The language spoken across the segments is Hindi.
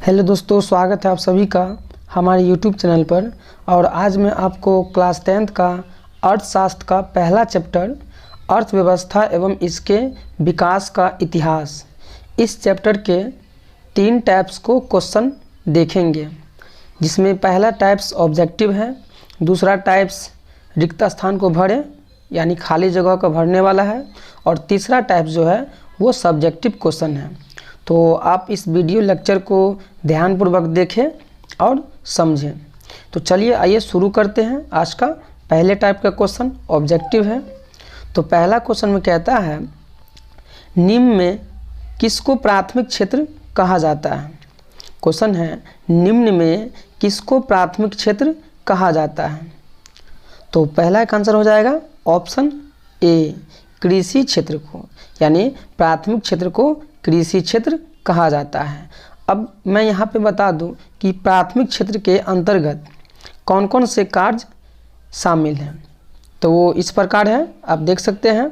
हेलो दोस्तों, स्वागत है आप सभी का हमारे YouTube चैनल पर। और आज मैं आपको क्लास 10th का अर्थशास्त्र का पहला चैप्टर अर्थव्यवस्था एवं इसके विकास का इतिहास, इस चैप्टर के 3 टाइप्स को क्वेश्चन देखेंगे, जिसमें पहला टाइप्स ऑब्जेक्टिव है, दूसरा टाइप्स रिक्त स्थान को भरे यानी खाली जगह को भरने वाला है, और तीसरा टाइप जो है वो सब्जेक्टिव क्वेश्चन है। तो आप इस वीडियो लेक्चर को ध्यानपूर्वक देखें और समझें। तो चलिए आइए शुरू करते हैं। आज का पहले टाइप का क्वेश्चन ऑब्जेक्टिव है। तो पहला क्वेश्चन में कहता है, निम्न में किसको प्राथमिक क्षेत्र कहा जाता है। क्वेश्चन है, निम्न में किसको प्राथमिक क्षेत्र कहा जाता है। तो पहला एक आंसर हो जाएगा ऑप्शन ए, कृषि क्षेत्र को, यानी प्राथमिक क्षेत्र को कृषि क्षेत्र कहा जाता है। अब मैं यहाँ पे बता दूँ कि प्राथमिक क्षेत्र के अंतर्गत कौन कौन से कार्य शामिल हैं। तो वो इस प्रकार है, आप देख सकते हैं।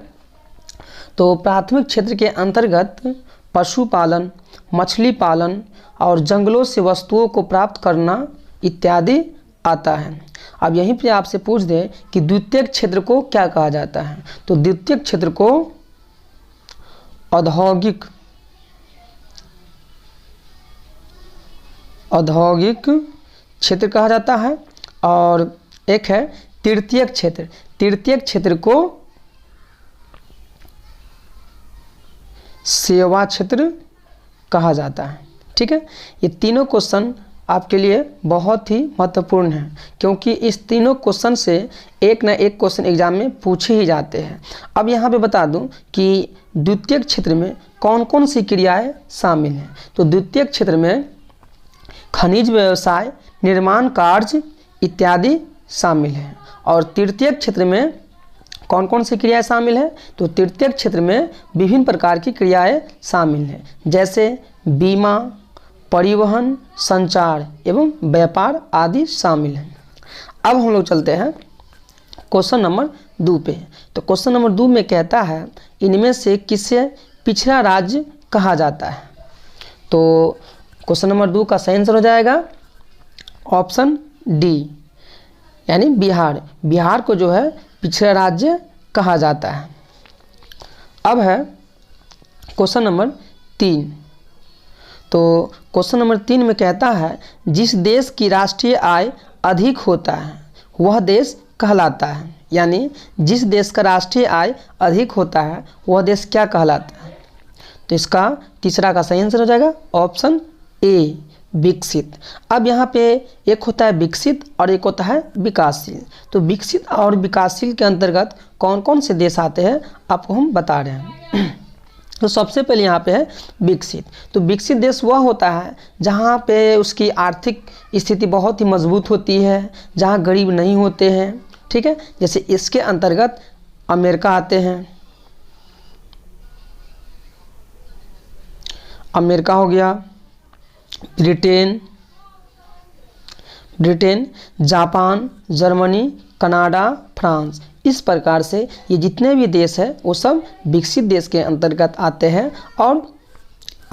तो प्राथमिक क्षेत्र के अंतर्गत पशुपालन, मछली पालन और जंगलों से वस्तुओं को प्राप्त करना इत्यादि आता है। अब यहीं पे आपसे पूछ दें कि द्वितीयक क्षेत्र को क्या कहा जाता है। तो द्वितीयक क्षेत्र को औद्योगिक क्षेत्र कहा जाता है, और एक है तृतीयक क्षेत्र। तृतीयक क्षेत्र को सेवा क्षेत्र कहा जाता है। ठीक है, ये तीनों क्वेश्चन आपके लिए बहुत ही महत्वपूर्ण है, क्योंकि इस तीनों क्वेश्चन से एक ना एक क्वेश्चन एग्जाम में पूछे ही जाते हैं। अब यहाँ पे बता दूं कि द्वितीयक क्षेत्र में कौन कौन सी क्रियाएं शामिल हैं। तो द्वितीयक क्षेत्र में खनिज व्यवसाय, निर्माण कार्य इत्यादि शामिल हैं। और तृतीयक क्षेत्र में कौन कौन सी क्रियाएं शामिल हैं। तो तृतीयक क्षेत्र में विभिन्न प्रकार की क्रियाएं शामिल हैं, जैसे बीमा, परिवहन, संचार एवं व्यापार आदि शामिल हैं। अब हम लोग चलते हैं क्वेश्चन नंबर 2 पे। तो क्वेश्चन नंबर 2 में कहता है, इनमें से किसे पिछड़ा राज्य कहा जाता है। तो क्वेश्चन नंबर 2 का सही आंसर हो जाएगा ऑप्शन डी, यानी बिहार। बिहार को जो है पिछड़ा राज्य कहा जाता है। अब है क्वेश्चन नंबर 3। तो क्वेश्चन नंबर 3 में कहता है, जिस देश की राष्ट्रीय आय अधिक होता है वह देश कहलाता है। यानी जिस देश का राष्ट्रीय आय अधिक होता है वह देश क्या कहलाता है। तो इसका तीसरा का सही आंसर हो जाएगा ऑप्शन ए, विकसित। अब यहाँ पे एक होता है विकसित और एक होता है विकासशील। तो विकसित और विकासशील के अंतर्गत कौन कौन से देश आते हैं आपको हम बता रहे हैं। तो सबसे पहले यहाँ पे है विकसित। तो विकसित देश वह होता है जहाँ पे उसकी आर्थिक स्थिति बहुत ही मजबूत होती है, जहाँ गरीब नहीं होते हैं। ठीक है, जैसे इसके अंतर्गत अमेरिका आते हैं। अमेरिका हो गया, Britain, Japan, Germany, Canada, France. इस प्रकार से ये जितने भी देश हैं वो सब विकसित देश के अंतर्गत आते हैं। और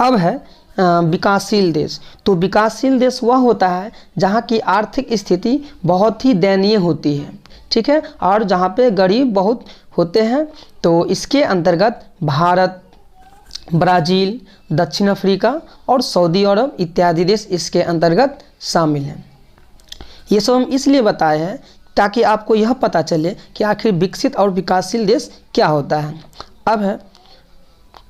अब है विकासशील देश। तो विकासशील देश वह होता है जहाँ की आर्थिक स्थिति बहुत ही दयनीय होती है। ठीक है, और जहाँ पे गरीब बहुत होते हैं। तो इसके अंतर्गत भारत, ब्राज़ील, दक्षिण अफ्रीका और सऊदी अरब इत्यादि देश इसके अंतर्गत शामिल हैं। ये सब हम इसलिए बताए हैं ताकि आपको यह पता चले कि आखिर विकसित और विकासशील देश क्या होता है। अब है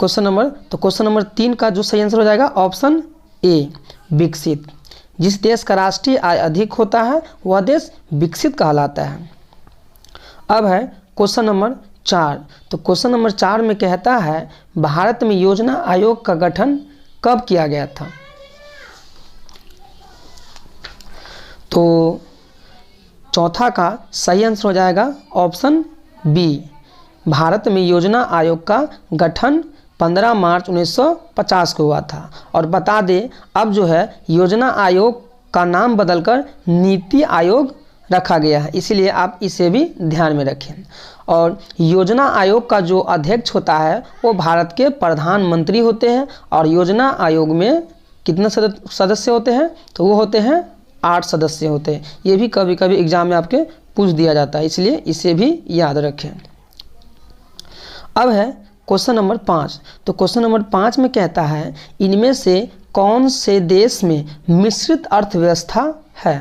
क्वेश्चन नंबर 3 का जो सही आंसर हो जाएगा ऑप्शन ए, विकसित। जिस देश का राष्ट्रीय आय अधिक होता है वह देश विकसित कहलाता है। अब है क्वेश्चन नंबर 4। तो क्वेश्चन नंबर 4 में कहता है, भारत में योजना आयोग का गठन कब किया गया था। तो चौथा का सही आंसर हो जाएगा ऑप्शन बी, भारत में योजना आयोग का गठन 15 मार्च 1950 को हुआ था। और बता दें, अब जो है योजना आयोग का नाम बदलकर नीति आयोग रखा गया है, इसीलिए आप इसे भी ध्यान में रखें। और योजना आयोग का जो अध्यक्ष होता है वो भारत के प्रधानमंत्री होते हैं। और योजना आयोग में कितने सदस्य होते हैं, तो वो होते हैं 8 सदस्य होते हैं। ये भी कभी कभी एग्जाम में आपके पूछ दिया जाता है, इसलिए इसे भी याद रखें। अब है क्वेश्चन नंबर 5। तो क्वेश्चन नंबर 5 में कहता है इनमें से कौन से देश में मिश्रित अर्थव्यवस्था है।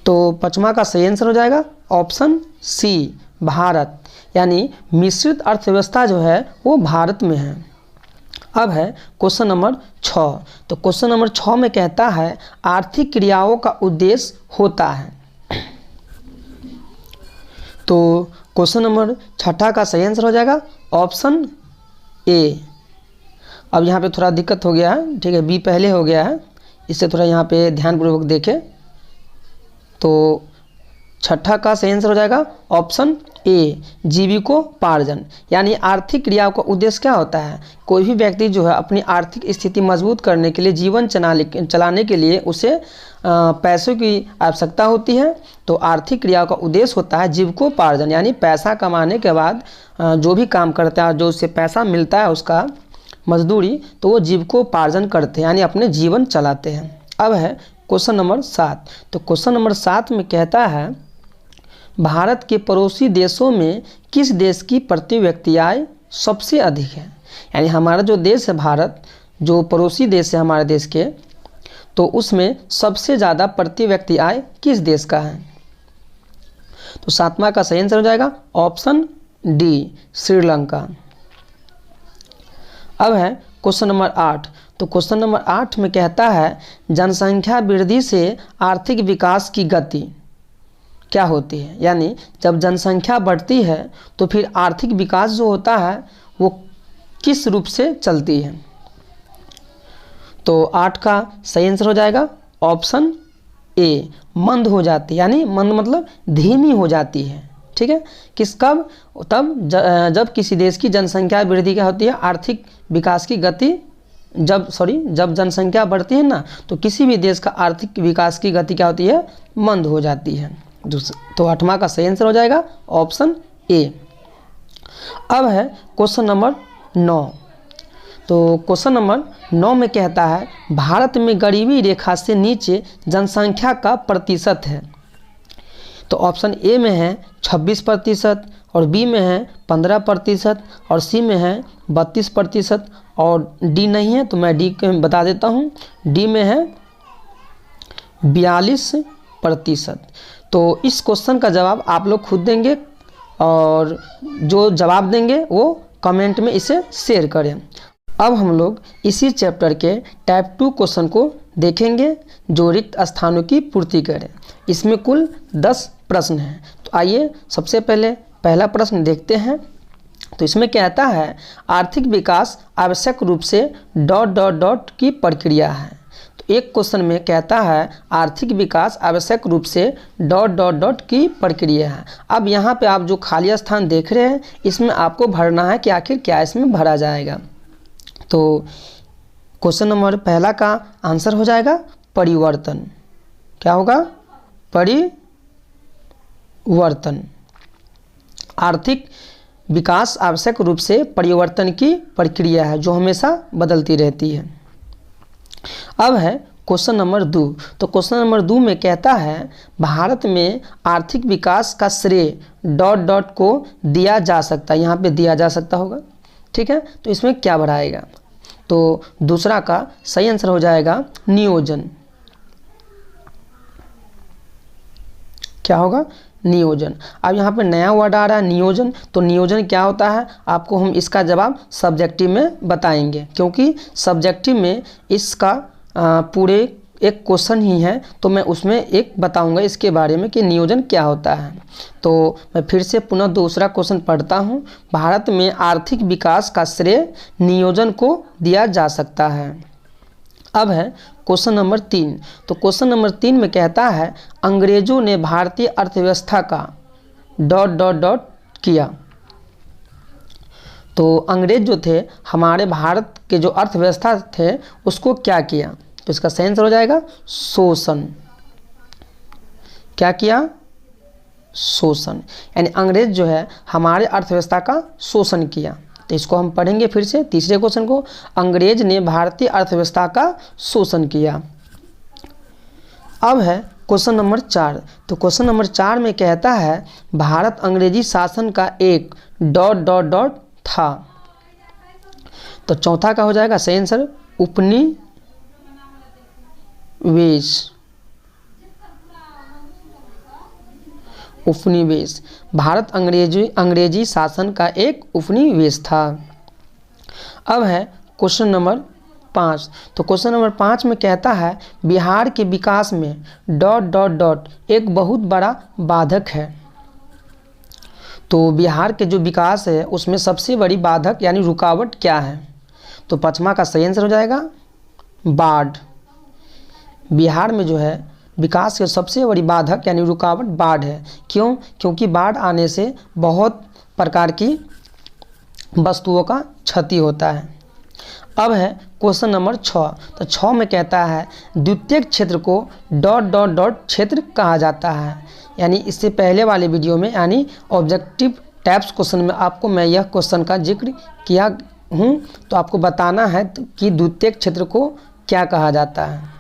तो 5वां का सही आंसर हो जाएगा ऑप्शन सी, भारत। यानी मिश्रित अर्थव्यवस्था जो है वो भारत में है। अब है क्वेश्चन नंबर 6। तो क्वेश्चन नंबर 6 में कहता है आर्थिक क्रियाओं का उद्देश्य होता है। तो क्वेश्चन नंबर 6 का सही आंसर हो जाएगा ऑप्शन ए। अब यहाँ पे थोड़ा दिक्कत हो गया है, ठीक है, बी पहले हो गया है, इससे थोड़ा यहाँ पे ध्यानपूर्वक देखें। तो 6 का सही आंसर हो जाएगा ऑप्शन ए, जीविकोपार्जन। यानी आर्थिक क्रियाओं का उद्देश्य क्या होता है, कोई भी व्यक्ति जो है अपनी आर्थिक स्थिति मजबूत करने के लिए, जीवन चलाने के लिए उसे पैसों की आवश्यकता होती है। तो आर्थिक क्रियाओं का उद्देश्य होता है जीविकोपार्जन, यानी पैसा कमाने के बाद जो भी काम करता है, जो उससे पैसा मिलता है उसका मजदूरी, तो वो जीविकोपार्जन करते हैं, यानी अपने जीवन चलाते हैं। अब है क्वेश्चन नंबर 7। तो क्वेश्चन नंबर 7 में कहता है भारत के पड़ोसी देशों में किस देश की प्रति व्यक्ति आय सबसे अधिक है। यानी हमारा जो देश है भारत, जो पड़ोसी देश है हमारे देश के, तो उसमें सबसे ज़्यादा प्रति व्यक्ति आय किस देश का है। तो 7वां का सही आंसर हो जाएगा ऑप्शन डी, श्रीलंका। अब है क्वेश्चन नंबर 8। तो क्वेश्चन नंबर 8 में कहता है जनसंख्या वृद्धि से आर्थिक विकास की गति क्या होती है। यानी जब जनसंख्या बढ़ती है तो फिर आर्थिक विकास जो होता है वो किस रूप से चलती है। तो 8 का सही आंसर हो जाएगा ऑप्शन ए, मंद हो जाती है। यानी मंद मतलब धीमी हो जाती है, ठीक है। कब, तब जब किसी देश की जनसंख्या वृद्धि क्या होती है, आर्थिक विकास की गति जब जनसंख्या बढ़ती है ना, तो किसी भी देश का आर्थिक विकास की गति क्या होती है, मंद हो जाती है। तो 8वां का सही आंसर हो जाएगा ऑप्शन ए। अब है क्वेश्चन नंबर 9। तो क्वेश्चन नंबर 9 में कहता है भारत में गरीबी रेखा से नीचे जनसंख्या का प्रतिशत है। तो ऑप्शन ए में है 26% और बी में है 15% और सी में है 32% और डी नहीं है, तो मैं डी बता देता हूँ, डी में है 42%। तो इस क्वेश्चन का जवाब आप लोग खुद देंगे और जो जवाब देंगे वो कमेंट में इसे शेयर करें। अब हम लोग इसी चैप्टर के टाइप 2 क्वेश्चन को देखेंगे जो रिक्त स्थानों की पूर्ति करें। इसमें कुल 10 प्रश्न हैं। तो आइए सबसे पहले पहला प्रश्न देखते हैं। तो इसमें कहता है आर्थिक विकास आवश्यक रूप से ... की प्रक्रिया है। तो एक क्वेश्चन में कहता है आर्थिक विकास आवश्यक रूप से ... की प्रक्रिया है। अब यहाँ पे आप जो खाली स्थान देख रहे हैं इसमें आपको भरना है कि आखिर क्या इसमें भरा जाएगा। तो क्वेश्चन नंबर पहला का आंसर हो जाएगा परिवर्तन। क्या होगा, परिवर्तन। आर्थिक विकास आवश्यक रूप से परिवर्तन की प्रक्रिया है जो हमेशा बदलती रहती है। अब है क्वेश्चन नंबर 2। तो क्वेश्चन नंबर 2 में कहता है भारत में आर्थिक विकास का श्रेय ... को दिया जा सकता है। यहाँ पे दिया जा सकता होगा, ठीक है। तो इसमें क्या बढ़ाएगा, तो दूसरा का सही आंसर हो जाएगा नियोजन। क्या होगा, नियोजन। अब यहाँ पे नया वर्ड आ रहा है नियोजन। तो नियोजन क्या होता है आपको हम इसका जवाब सब्जेक्टिव में बताएंगे, क्योंकि सब्जेक्टिव में इसका पूरे एक क्वेश्चन ही है, तो मैं उसमें एक बताऊंगा इसके बारे में कि नियोजन क्या होता है। तो मैं फिर से पुनः दूसरा क्वेश्चन पढ़ता हूँ। भारत में आर्थिक विकास का श्रेय नियोजन को दिया जा सकता है। अब है क्वेश्चन नंबर 3। तो क्वेश्चन नंबर 3 में कहता है अंग्रेजों ने भारतीय अर्थव्यवस्था का ... किया। तो अंग्रेज जो थे हमारे भारत के जो अर्थव्यवस्था थे उसको क्या किया, तो इसका सही आंसर हो जाएगा शोषण। क्या किया, शोषण। यानी अंग्रेज जो है हमारे अर्थव्यवस्था का शोषण किया, तो इसको हम पढ़ेंगे फिर से तीसरे क्वेश्चन को। अंग्रेज ने भारतीय अर्थव्यवस्था का शोषण किया। अब है क्वेश्चन नंबर 4। तो क्वेश्चन नंबर 4 में कहता है भारत अंग्रेजी शासन का एक ... था। तो चौथा का हो जाएगा सही आंसर उपनिवेश। भारत अंग्रेजी शासन का एक उपनिवेश था। अब है क्वेश्चन नंबर 5। तो क्वेश्चन नंबर 5 में कहता है बिहार के विकास में ... एक बहुत बड़ा बाधक है। तो बिहार के जो विकास है उसमें सबसे बड़ी बाधक यानी रुकावट क्या है? तो पाँचवा का सही आंसर हो जाएगा बाढ़। बिहार में जो है विकास की सबसे बड़ी बाधक यानी रुकावट बाढ़ है। क्यों? क्योंकि बाढ़ आने से बहुत प्रकार की वस्तुओं का क्षति होता है। अब है क्वेश्चन नंबर 6। तो 6 में कहता है द्वितीयक क्षेत्र को ... क्षेत्र कहा जाता है। यानी इससे पहले वाले वीडियो में यानी ऑब्जेक्टिव टाइप्स क्वेश्चन में आपको मैं यह क्वेश्चन का जिक्र किया हूँ। तो आपको बताना है कि द्वितीयक क्षेत्र को क्या कहा जाता है।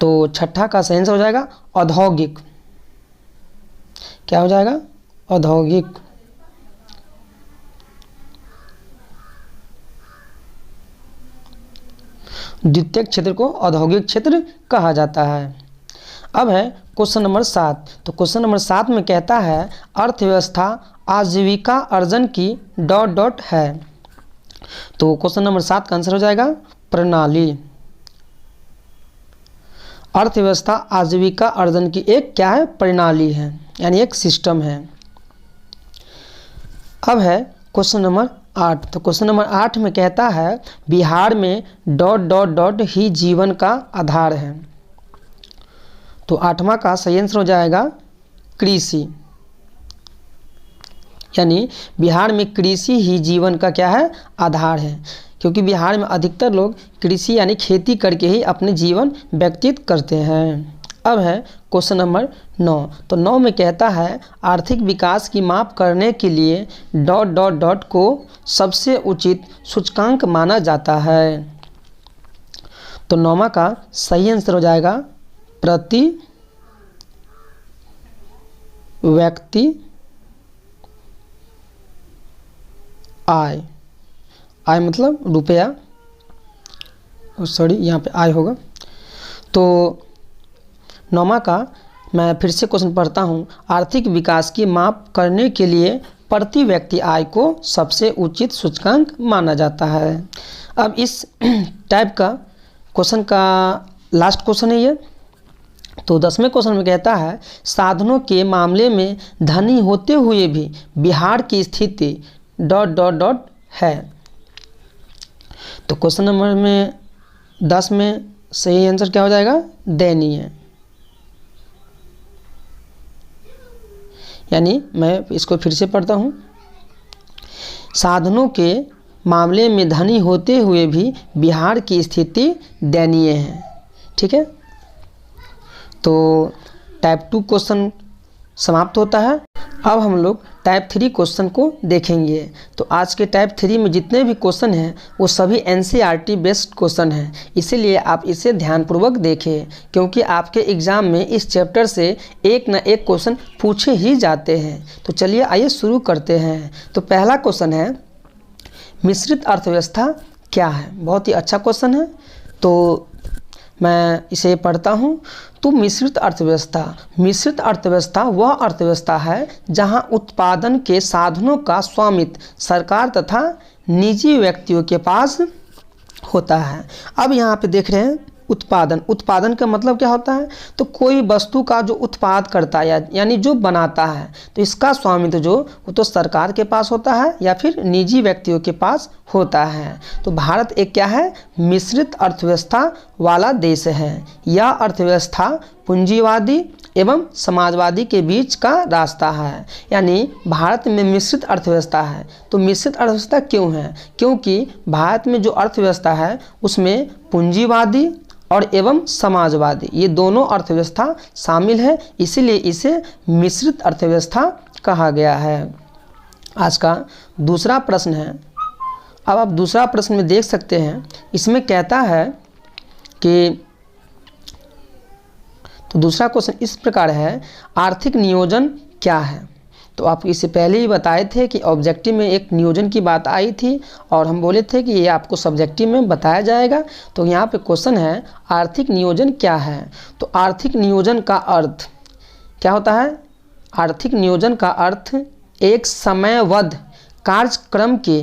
तो छठा का सही आंसर हो जाएगा औद्योगिक। क्या हो जाएगा? औद्योगिक। द्वितीयक क्षेत्र को औद्योगिक क्षेत्र कहा जाता है। अब है क्वेश्चन नंबर 7। तो क्वेश्चन नंबर 7 में कहता है अर्थव्यवस्था आजीविका अर्जन की ... है। तो क्वेश्चन नंबर 7 का आंसर हो जाएगा प्रणाली। अर्थव्यवस्था आजीविका अर्जन की एक क्या है? प्रणाली है, यानी एक सिस्टम है। अब है क्वेश्चन नंबर 8। तो क्वेश्चन नंबर 8 में कहता है बिहार में ... ही जीवन का आधार है। तो 8वां का सही आंसर हो जाएगा कृषि। यानी बिहार में कृषि ही जीवन का क्या है? आधार है। क्योंकि बिहार में अधिकतर लोग कृषि यानी खेती करके ही अपने जीवन व्यतीत करते हैं। अब है क्वेश्चन नंबर 9। तो 9 में कहता है आर्थिक विकास की माप करने के लिए ... को सबसे उचित सूचकांक माना जाता है। तो 9वां का सही आंसर हो जाएगा प्रति व्यक्ति आय। आय मतलब रुपया, सॉरी यहाँ पे आय होगा। तो 9वां का मैं फिर से क्वेश्चन पढ़ता हूँ। आर्थिक विकास की माप करने के लिए प्रति व्यक्ति आय को सबसे उचित सूचकांक माना जाता है। अब इस टाइप का क्वेश्चन का लास्ट क्वेश्चन है ये। तो 10वें क्वेश्चन में कहता है साधनों के मामले में धनी होते हुए भी बिहार की स्थिति ... है। तो क्वेश्चन नंबर में 10 में सही आंसर क्या हो जाएगा? दयनीय। यानी मैं इसको फिर से पढ़ता हूँ। साधनों के मामले में धनी होते हुए भी बिहार की स्थिति दयनीय है। ठीक है, तो टाइप 2 क्वेश्चन समाप्त होता है। अब हम लोग टाइप 3 क्वेश्चन को देखेंगे। तो आज के टाइप 3 में जितने भी क्वेश्चन हैं वो सभी एनसीईआरटी बेस्ड क्वेश्चन हैं, इसीलिए आप इसे ध्यानपूर्वक देखें, क्योंकि आपके एग्ज़ाम में इस चैप्टर से एक न एक क्वेश्चन पूछे ही जाते हैं। तो चलिए आइए शुरू करते हैं। तो पहला क्वेश्चन है मिश्रित अर्थव्यवस्था क्या है? बहुत ही अच्छा क्वेश्चन है, तो मैं इसे पढ़ता हूँ। तो मिश्रित अर्थव्यवस्था वह अर्थव्यवस्था है जहाँ उत्पादन के साधनों का स्वामित्व सरकार तथा निजी व्यक्तियों के पास होता है। अब यहाँ पे देख रहे हैं उत्पादन का मतलब क्या होता है? तो कोई वस्तु का जो उत्पाद करता है यानी जो बनाता है, तो इसका स्वामित्व जो वो तो सरकार के पास होता है या फिर निजी व्यक्तियों के पास होता है। तो भारत एक क्या है? मिश्रित अर्थव्यवस्था वाला देश है। यह अर्थव्यवस्था पूंजीवादी एवं समाजवादी के बीच का रास्ता है। यानी भारत में मिश्रित अर्थव्यवस्था है। तो मिश्रित अर्थव्यवस्था क्यों है? क्योंकि भारत में जो अर्थव्यवस्था है उसमें पूंजीवादी और एवं समाजवादी ये दोनों अर्थव्यवस्था शामिल है, इसीलिए इसे मिश्रित अर्थव्यवस्था कहा गया है। आज का दूसरा प्रश्न है। अब आप दूसरा प्रश्न में देख सकते हैं, इसमें कहता है कि, तो दूसरा क्वेश्चन इस प्रकार है, आर्थिक नियोजन क्या है। तो आप इससे पहले ही बताए थे कि ऑब्जेक्टिव में एक नियोजन की बात आई थी और हम बोले थे कि ये आपको सब्जेक्टिव में बताया जाएगा। तो यहाँ पे क्वेश्चन है, आर्थिक नियोजन क्या है। तो आर्थिक नियोजन का अर्थ क्या होता है। आर्थिक नियोजन का अर्थ एक समयबद्ध कार्यक्रम के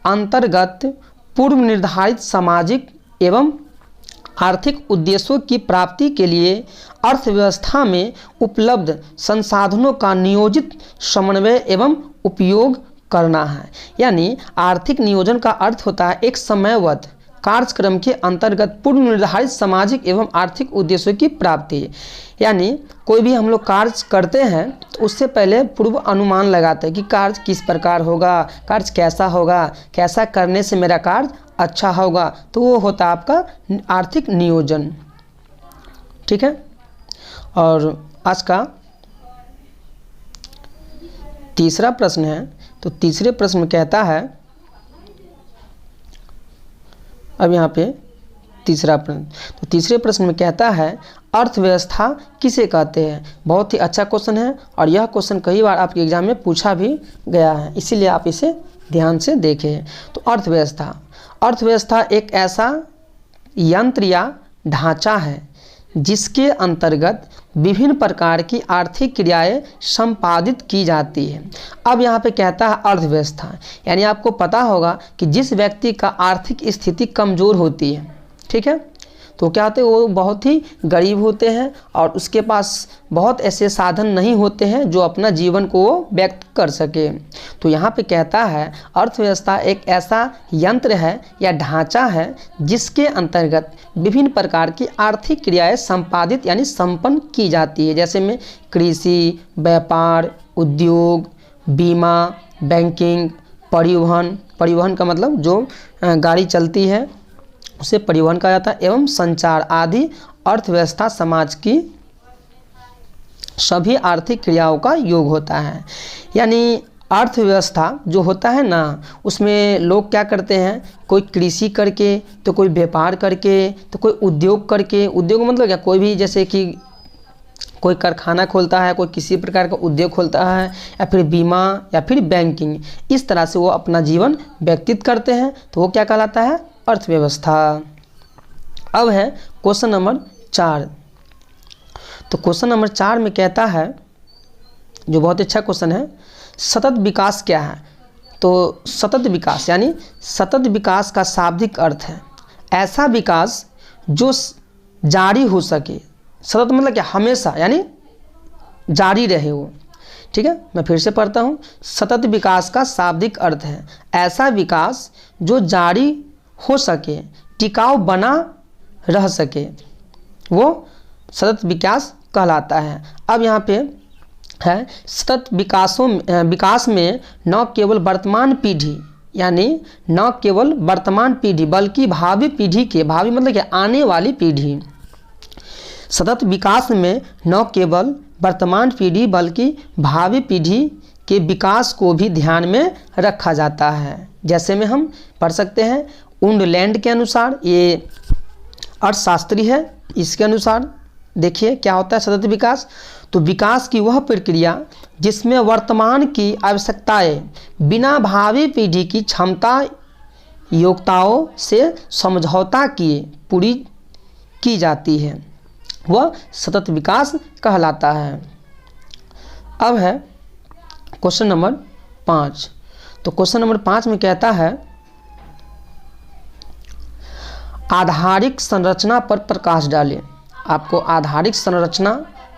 अंतर्गत पूर्व निर्धारित सामाजिक एवं आर्थिक उद्देश्यों की प्राप्ति के लिए अर्थव्यवस्था में उपलब्ध संसाधनों का नियोजित समन्वय एवं उपयोग करना है। यानी आर्थिक नियोजन का अर्थ होता है एक समयबद्ध कार्यक्रम के अंतर्गत पूर्व निर्धारित सामाजिक एवं आर्थिक उद्देश्यों की प्राप्ति। यानी कोई भी हम लोग कार्य करते हैं तो उससे पहले पूर्व अनुमान लगाते हैं कि कार्य किस प्रकार होगा, कार्य कैसा होगा, कैसा करने से मेरा कार्य अच्छा होगा, तो वो होता है आपका आर्थिक नियोजन। ठीक है। और आज का तीसरा प्रश्न है। तो तीसरे प्रश्न में कहता है, अब यहाँ पे तीसरा प्रश्न, तो तीसरे प्रश्न में कहता है, अर्थव्यवस्था किसे कहते हैं। बहुत ही अच्छा क्वेश्चन है और यह क्वेश्चन कई बार आपके एग्जाम में पूछा भी गया है, इसीलिए आप इसे ध्यान से देखें। तो अर्थव्यवस्था एक ऐसा यंत्र या ढांचा है जिसके अंतर्गत विभिन्न प्रकार की आर्थिक क्रियाएं संपादित की जाती है। अब यहाँ पे कहता है अर्थव्यवस्था, यानी आपको पता होगा कि जिस व्यक्ति का आर्थिक स्थिति कमज़ोर होती है, ठीक है, तो क्या होते हैं, वो बहुत ही गरीब होते हैं और उसके पास बहुत ऐसे साधन नहीं होते हैं जो अपना जीवन को वो व्यक्त कर सके। तो यहाँ पे कहता है अर्थव्यवस्था एक ऐसा यंत्र है या ढांचा है जिसके अंतर्गत विभिन्न प्रकार की आर्थिक क्रियाएं संपादित यानी संपन्न की जाती है। जैसे में कृषि, व्यापार, उद्योग, बीमा, बैंकिंग, परिवहन का मतलब जो गाड़ी चलती है उसे परिवहन कहा जाता है, एवं संचार आदि अर्थव्यवस्था समाज की सभी आर्थिक क्रियाओं का योग होता है। यानी अर्थव्यवस्था जो होता है ना, उसमें लोग क्या करते हैं, कोई कृषि करके, तो कोई व्यापार करके, तो कोई उद्योग करके। उद्योग मतलब क्या, कोई भी जैसे कि कोई कारखाना खोलता है, कोई किसी प्रकार का उद्योग खोलता है, या फिर बीमा या फिर बैंकिंग, इस तरह से वो अपना जीवन व्यतीत करते हैं, तो वो क्या कहलाता है, अर्थव्यवस्था। अब है क्वेश्चन नंबर 4। तो क्वेश्चन नंबर 4 में कहता है, जो बहुत अच्छा क्वेश्चन है, सतत विकास क्या है। तो सतत विकास यानी सतत विकास का शाब्दिक अर्थ है ऐसा विकास जो जारी हो सके। सतत मतलब क्या, हमेशा, यानी जारी रहे वो। ठीक है, मैं फिर से पढ़ता हूँ। सतत विकास का शाब्दिक अर्थ है ऐसा विकास जो जारी हो सके, टिकाऊ बना रह सके, वो सतत विकास कहलाता है। अब यहाँ पे है, सतत विकास में न केवल वर्तमान पीढ़ी, यानी न केवल वर्तमान पीढ़ी बल्कि भावी पीढ़ी के, भावी मतलब क्या, आने वाली पीढ़ी। सतत विकास में न केवल वर्तमान पीढ़ी बल्कि भावी पीढ़ी के विकास को भी ध्यान में रखा जाता है। जैसे में हम पढ़ सकते हैं उंडलैंड के अनुसार, ये अर्थशास्त्री है, इसके अनुसार देखिए क्या होता है सतत विकास। तो विकास की वह प्रक्रिया जिसमें वर्तमान की आवश्यकताएं बिना भावी पीढ़ी की क्षमता योग्यताओं से समझौता किए पूरी की जाती है, वह सतत विकास कहलाता है। अब है क्वेश्चन नंबर 5। तो क्वेश्चन नंबर 5 में कहता है, आधारिक संरचना पर प्रकाश डालें। आपको आधारिक संरचना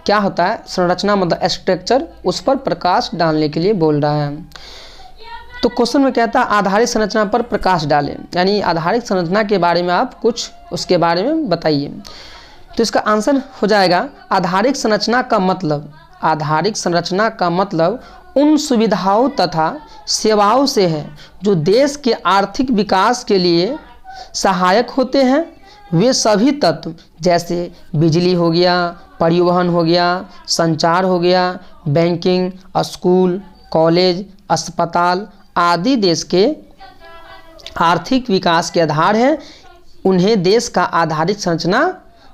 क्या होता है, संरचना मतलब स्ट्रक्चर, उस पर प्रकाश डालने के लिए बोल रहा है। तो क्वेश्चन में कहता है आधारिक संरचना पर प्रकाश डालें, यानी आधारिक संरचना के बारे में आप कुछ उसके बारे में बताइए। तो इसका आंसर हो जाएगा आधारिक संरचना का मतलब, आधारिक संरचना का मतलब उन सुविधाओं तथा सेवाओं से है जो देश के आर्थिक विकास के लिए सहायक होते हैं। वे सभी तत्व जैसे बिजली हो गया, परिवहन हो गया, संचार हो गया, बैंकिंग, स्कूल, कॉलेज, अस्पताल आदि देश के आर्थिक विकास के आधार है। उन्हें देश का आधारिक संरचना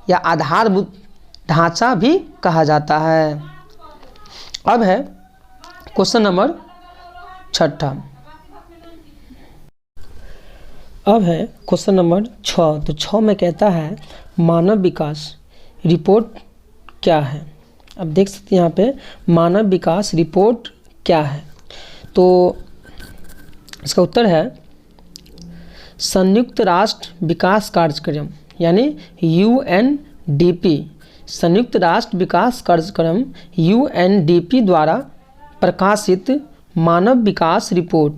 या आधारभूत ढांचा भी कहा जाता है। अब है क्वेश्चन नंबर 6। अब है क्वेश्चन नंबर 6। तो 6 में कहता है मानव विकास रिपोर्ट क्या है। अब देख सकते हैं यहाँ पे मानव विकास रिपोर्ट क्या है। तो इसका उत्तर है संयुक्त राष्ट्र विकास कार्यक्रम यानी UNDP, संयुक्त राष्ट्र विकास कार्यक्रम UNDP द्वारा प्रकाशित मानव विकास रिपोर्ट,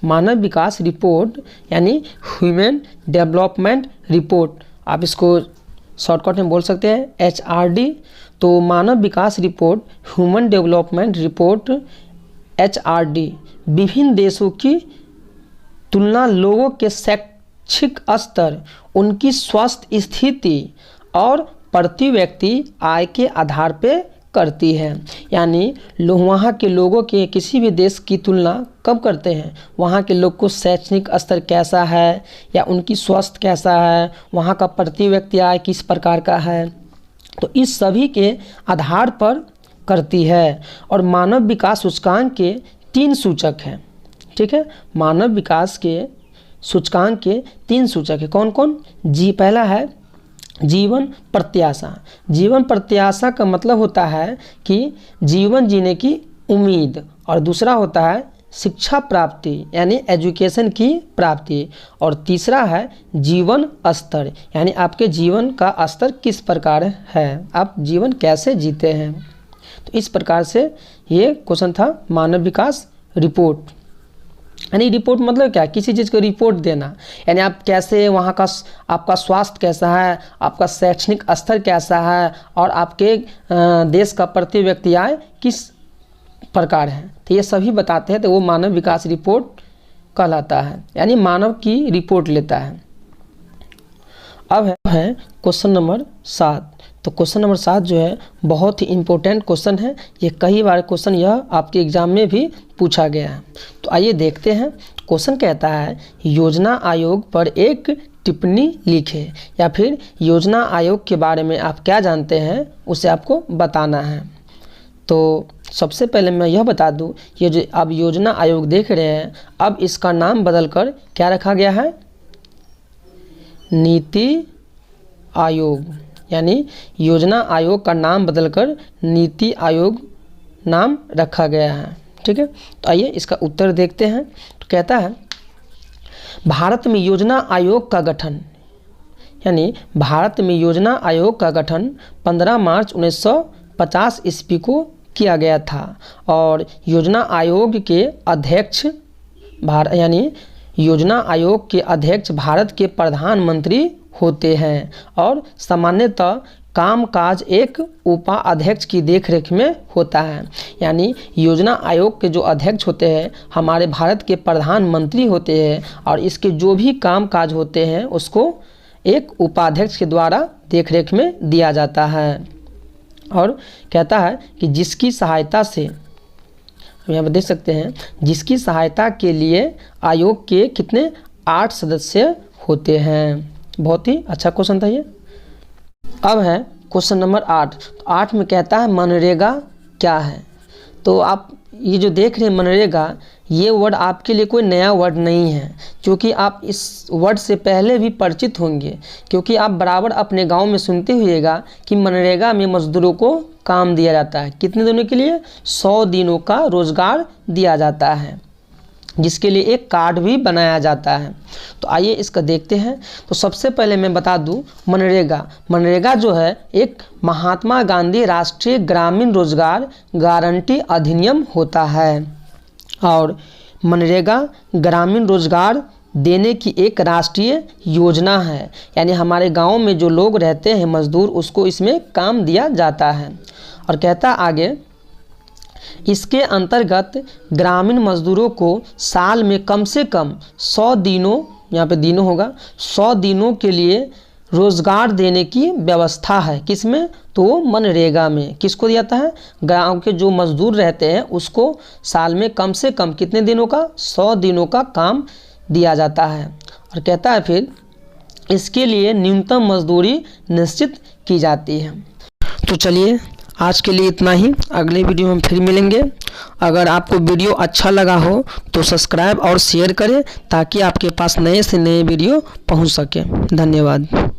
मानव विकास रिपोर्ट यानी ह्यूमन डेवलपमेंट रिपोर्ट, आप इसको शॉर्टकट में बोल सकते हैं HRD। तो मानव विकास report, human development report HRD विभिन्न देशों की तुलना, लोगों के शैक्षिक स्तर, उनकी स्वास्थ्य स्थिति और प्रति व्यक्ति आय के आधार पर करती है। यानी वहाँ के लोगों के किसी भी देश की तुलना कब करते हैं, वहाँ के लोग को शैक्षणिक स्तर कैसा है या उनकी स्वास्थ्य कैसा है, वहाँ का प्रति व्यक्ति आय किस प्रकार का है, तो इस सभी के आधार पर करती है। और मानव विकास सूचकांक के 3 सूचक हैं। ठीक है, मानव विकास के सूचकांक के 3 सूचक है। कौन कौन? पहला है जीवन प्रत्याशा। जीवन प्रत्याशा का मतलब होता है कि जीवन जीने की उम्मीद, और दूसरा होता है शिक्षा प्राप्ति यानी एजुकेशन की प्राप्ति, और तीसरा है जीवन स्तर यानी आपके जीवन का स्तर किस प्रकार है, आप जीवन कैसे जीते हैं। तो इस प्रकार से ये क्वेश्चन था मानव विकास रिपोर्ट। यानी रिपोर्ट मतलब क्या, किसी चीज़ को रिपोर्ट देना, यानी आप कैसे वहाँ का आपका स्वास्थ्य कैसा है, आपका शैक्षणिक स्तर कैसा है, और आपके देश का प्रति व्यक्ति आय किस प्रकार है, तो ये सभी बताते हैं। तो वो मानव विकास रिपोर्ट कहलाता है, यानी मानव की रिपोर्ट लेता है। अब है क्वेश्चन नंबर 7। तो क्वेश्चन नंबर 7 जो है बहुत ही इम्पोर्टेंट क्वेश्चन है। ये कई बार क्वेश्चन यह आपके एग्जाम में भी पूछा गया है। तो आइए देखते हैं। क्वेश्चन कहता है योजना आयोग पर एक टिप्पणी लिखे, या फिर योजना आयोग के बारे में आप क्या जानते हैं उसे आपको बताना है। तो सबसे पहले मैं यह बता दूं, ये जो आप योजना आयोग देख रहे हैं, अब इसका नाम बदलकर क्या रखा गया है, नीति आयोग, यानी योजना आयोग का नाम बदलकर नीति आयोग नाम रखा गया है। ठीक है, तो आइए इसका उत्तर देखते हैं। तो कहता है भारत में योजना आयोग का गठन, यानी भारत में योजना आयोग का गठन 15 मार्च 1950 ईस्वी को किया गया था, और योजना आयोग के अध्यक्ष यानी योजना आयोग के अध्यक्ष भारत के प्रधानमंत्री होते हैं, और सामान्यतः कामकाज एक उपाध्यक्ष की देखरेख में होता है। यानी योजना आयोग के जो अध्यक्ष होते हैं हमारे भारत के प्रधानमंत्री होते हैं, और इसके जो भी कामकाज होते हैं उसको एक उपाध्यक्ष के द्वारा देखरेख में दिया जाता है। और कहता है कि जिसकी सहायता से, यहाँ पर देख सकते हैं, जिसकी सहायता के लिए आयोग के कितने 8 सदस्य होते हैं। बहुत ही अच्छा क्वेश्चन था ये। अब है क्वेश्चन नंबर 8। 8 में कहता है मनरेगा क्या है। तो आप ये जो देख रहे हैं मनरेगा, ये वर्ड आपके लिए कोई नया वर्ड नहीं है, क्योंकि आप इस वर्ड से पहले भी परिचित होंगे, क्योंकि आप बराबर अपने गांव में सुनते हुएगा कि मनरेगा में मजदूरों को काम दिया जाता है। कितने दिनों के लिए? 100 दिनों का रोजगार दिया जाता है, जिसके लिए एक कार्ड भी बनाया जाता है। तो आइए इसका देखते हैं। तो सबसे पहले मैं बता दूं, मनरेगा जो है एक महात्मा गांधी राष्ट्रीय ग्रामीण रोजगार गारंटी अधिनियम होता है, और मनरेगा ग्रामीण रोजगार देने की एक राष्ट्रीय योजना है। यानी हमारे गांव में जो लोग रहते हैं मजदूर, उसको इसमें काम दिया जाता है। और कहता आगे, इसके अंतर्गत ग्रामीण मजदूरों को साल में कम से कम 100 दिनों, यहाँ पे दिनों होगा, 100 दिनों के लिए रोज़गार देने की व्यवस्था है। किसमें? तो मनरेगा में। किसको दिया जाता है? गांव के जो मजदूर रहते हैं उसको साल में कम से कम कितने दिनों का? 100 दिनों का काम दिया जाता है। और कहता है फिर इसके लिए न्यूनतम मजदूरी निश्चित की जाती है। तो चलिए आज के लिए इतना ही, अगले वीडियो में फिर मिलेंगे। अगर आपको वीडियो अच्छा लगा हो तो सब्सक्राइब और शेयर करें ताकि आपके पास नए से नए वीडियो पहुंच सके। धन्यवाद।